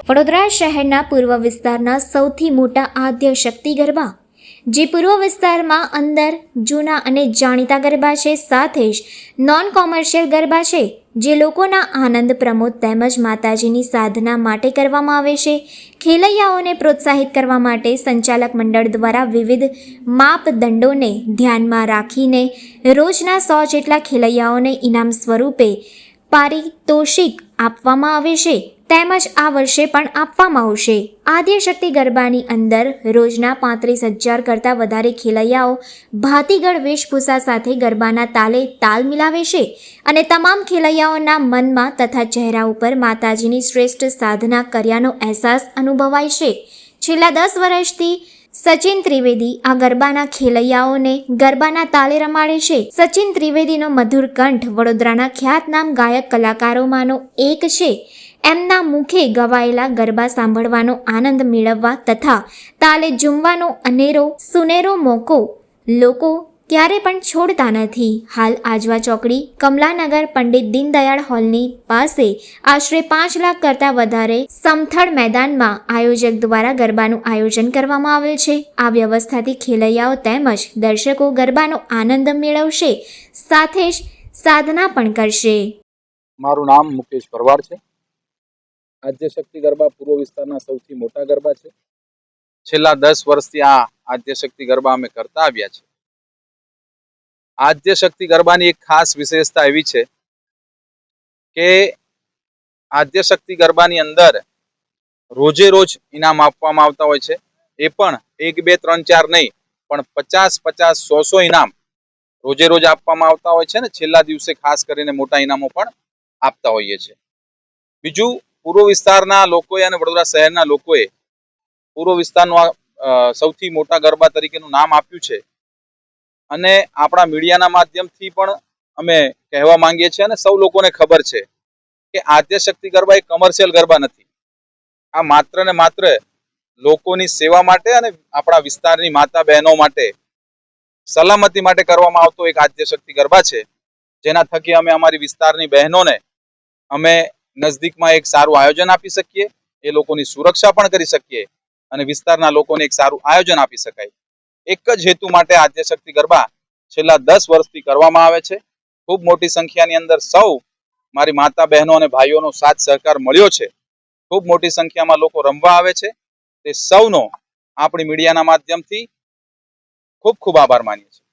વડોદરા શહેરના પૂર્વ વિસ્તારના સૌથી મોટા આદ્ય શક્તિ ગરબા, જે પૂર્વ વિસ્તારમાં અંદર જૂના અને જાણીતા ગરબા છે, સાથે જ નોન કોમર્શિયલ ગરબા છે, જે લોકોના આનંદ પ્રમોદ તેમજ માતાજીની સાધના માટે કરવામાં આવે છે. ખેલૈયાઓને પ્રોત્સાહિત કરવા માટે સંચાલક મંડળ દ્વારા વિવિધ માપદંડોને ધ્યાનમાં રાખીને રોજના 100 જેટલા ખેલૈયાઓને ઇનામ સ્વરૂપે પારિતોષિક આપવામાં આવે છે, તેમજ આ વર્ષે પણ આપવામાં આવશે. આદ્યશક્તિ ગરબાની અંદર રોજના 35,000 કરતાં વધારે ખેલૈયાઓ ભાતીગળ વેશભૂષા સાથે ગરબાના તાલે તાલ મિલાવે છે અને તમામ ખેલૈયાઓના મનમાં તથા ચહેરા ઉપર માતાજીની શ્રેષ્ઠ સાધના કર્યાનો અહેસાસ અનુભવાય છે. છેલ્લા 10 વર્ષથી સચિન ત્રિવેદી આ ગરબાના ખેલૈયાઓને ગરબાના તાલે રમાડે છે. સચિન ત્રિવેદીનો મધુર કંઠ વડોદરાના ખ્યાતનામ ગાયક કલાકારોમાંનો એક છે. એમના મુખે ગવાયેલા ગરબા સાંભળવાનો આનંદ મેળવવા તથા તાલે ઝૂમવાનો સુનેરો મોકો લોકો ક્યારે પણ છોડતા નથી. હાલ આજવા ચોકડી કમલાનગર પંડિત દીનદયાળ હોલની પાસે આશરે 5 લાખ કરતાં વધારે સમથળ મેદાનમાં આયોજક દ્વારા ગરબાનું આયોજન કરવામાં આવેલ છે. આ વ્યવસ્થાથી ખેલૈયાઓ તેમજ દર્શકો ગરબાનો આનંદ મેળવશે, સાથે જ સાધના પણ કરશે. મારું નામ મુકેશ પરવાર છે. આદ્યશક્તિ ગરબા પૂર્વ વિસ્તારના સૌથી મોટા ગરબા છે. છેલ્લા 10 વર્ષથી આ આદ્યશક્તિ ગરબા અમે કરતા આવ્યા છે. આદ્યશક્તિ ગરબાની એક ખાસ વિશેષતા એવી છે કે આદ્યશક્તિ ગરબાની અંદર રોજે રોજ ઇનામ આપવામાં આવતા હોય છે. એ પણ 1, 2, 3, 4 નહીં, પણ 50, 50, 100 ઇનામ રોજે રોજ આપવામાં આવતા હોય છે ને છેલ્લા દિવસે ખાસ કરીને મોટા ઇનામો પણ આપતા હોઈએ છે. બીજું, પૂર્વ વિસ્તારના લોકોએ અને વડોદરા શહેરના લોકોએ પૂર્વ વિસ્તારનું સૌથી મોટા ગરબા તરીકેનું નામ આપ્યું છે અને આપણા મીડિયાના માધ્યમથી પણ અમે કહેવા માંગીએ છીએ અને સૌ લોકોને ખબર છે કે આદ્યશક્તિ ગરબા એ કમર્શિયલ ગરબા નથી. આ માત્ર ને માત્ર લોકોની સેવા માટે અને આપણા વિસ્તારની માતા બહેનો માટે સલામતી માટે કરવામાં આવતો એક આદ્યશક્તિ ગરબા છે, જેના થકી અમે અમારી વિસ્તારની બહેનોને અમે નજદીકમાં એક સારું આયોજન આપી શકીએ, એ લોકોની સુરક્ષા પણ કરી શકીએ અને વિસ્તારના લોકોને એક સારું આયોજન આપી શકાય. એક જ હેતુ માટે આદ્યશક્તિ ગરબા છેલ્લા 10 વર્ષથી કરવામાં આવે છે. ખૂબ મોટી સંખ્યાની અંદર સૌ મારી માતા બહેનો અને ભાઈઓનો સાથ સહકાર મળ્યો છે. ખૂબ મોટી સંખ્યામાં લોકો રમવા આવે છે. તે સૌનો આપણી મીડિયાના માધ્યમથી ખૂબ ખૂબ આભાર માનીએ છીએ.